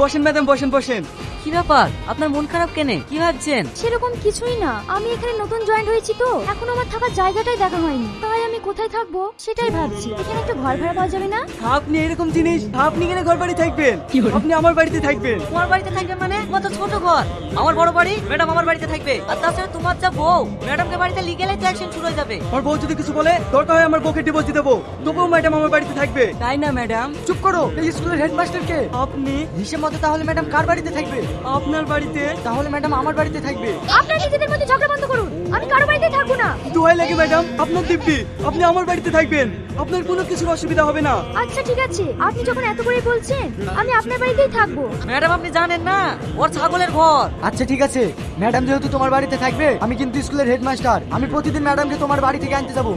বসেন ম্যাডাম, বসেন বসেন। কি ব্যাপার, আপনার মন খারাপ কেনে? কি ভাবছেন? সেরকম কিছুই না, আমি এখানে নতুন জয়েন হয়েছি তো এখন আমার থাকার জায়গাটাই দেখা হয়নি, তাই আমি কোথায় থাকবো সেটাই ভাবছি। এখানে একটা ঘর ভাড়া পাওয়া যাবে না? আপনি এরকম জিনিস, আপনি কেন ঘর বাড়ি থাকবেন? আপনি আমার বাড়িতে থাকবেন। তোমার বাড়িতে থাকবে মানে? তোমার তো ছোট ঘর। আমার বড় বাড়ি, ম্যাডাম আমার বাড়িতে থাকবে। আর তাছাড়া তোমার যা বউ, ম্যাডামকে বাড়িতে লিগেলে তো অ্যাকশন শুরু হয়ে যাবে। আমার বউ যদি কিছু বলে দরকার হয় আমার বউকে ডিভোর্স দিয়ে দেবো, তবুও ম্যাডাম আমার বাড়িতে থাকবে। তাই না ম্যাডাম? চুপ করো, এই স্কুলের হেডমাস্টার কে? আপনি হিসেব মতো তাহলে ম্যাডাম কার বাড়িতে থাকবে? আপনার বাড়িতে। তাহলে ম্যাডাম আমার বাড়িতে থাকবে। আপনারা নিজেদের মধ্যে ঝগড়া বন্ধ করুন, আমি কারো বাড়িতে থাকবো না। দোহাই লাগে ম্যাডাম, আপনার দিব্যি, আপনি আমার বাড়িতে থাকবেন, আপনার কোনো কিছুর অসুবিধা হবে না। আচ্ছা ঠিক আছে, আপনি যখন এত করে বলছেন আমি আপনার বাড়িতেই থাকবো। ম্যাডাম আপনি জানেন না ওর ছাগলের ঘর। আচ্ছা ঠিক আছে, ম্যাডাম যেহেতু তোমার বাড়িতে থাকবে, আমি কিন্তু স্কুলের হেডমাস্টার, আমি প্রতিদিন ম্যাডামকে তোমার বাড়ি থেকে আনতে যাব।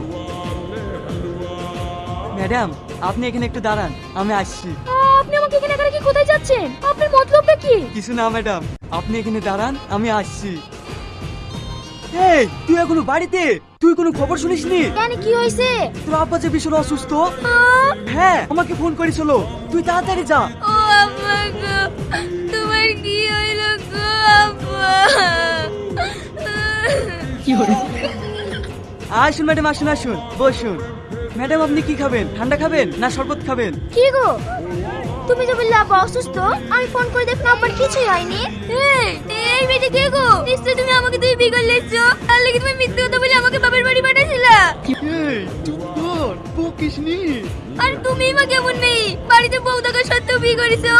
ম্যাডাম আপনি এখানে একটু দাঁড়ান, আমি আসছি। আপনি আমাকে এখানে একা রেখে কোথায় যাচ্ছেন? আপনার মতলবটা কি? কিছু না ম্যাডাম, আপনি এখানে দাঁড়ান, আমি আসছি। এই তুই এখনো বাড়িতে? তুই কোনো খবর শুনিসনি? কেন, কি হয়েছে? তোর আব্বা যে ভীষণ অসুস্থ। হ্যাঁ আমাকে ফোন করেছিল, তুই তাড়াতাড়ি যা। ও আব্বা গো, তোমার কি হইলো গো আব্বা? আসুন ম্যাডাম, আসুন আসুন, বসুন। ম্যাডাম আপনি কি খাবেন? ঠান্ডা খাবেন না শরবত খাবেন? কি গো, তুমি যে বললে আব্বা অসুস্থ, আমি ফোন করে দেখলাম আব্বার কিছুই হয়নি। এই মেয়েটা কে গো? নিশ্চয়ই তুমি আমাকে তুই বিগল লেছো, তার লাগি তুমি মিথ্যে কথা বলে আমাকে বাবার বাড়ি পাঠাইছিলা। এই চুপ কর, বকিসনি। আর তুমি মা কেমন মেয়ে, বাড়িতে বউ থাকা সত্ত্বেও বিয়ে করেছো?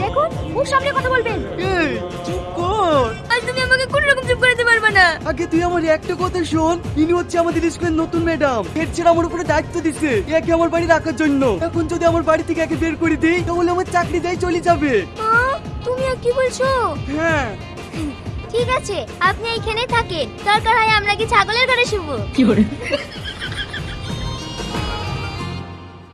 দেখুন মুখ সামনে কথা বলবেন। এই চুপ কর। আর তুমি আমাকে কোন রকম চুপ করতে পারবে না। আগে তুই আমার একটা কথা শোন, ইনি হচ্ছে আমাদের স্কুলের নতুন ম্যাডাম, এর ছেলে আমার উপরে দায়িত্ব দিছে একে আমার বাড়ি রাখার জন্য। এখন যদি আমার বাড়ি থেকে একে বের করে দিই তাহলে আমার চাকরি যাই চলে যাবে। তুমি আর কি বলছো? হ্যাঁ ঠিক আছে, আপনি এইখানেই থাকেন, দরকার হয় আমরা কি ছাগলের ঘরে শুবো।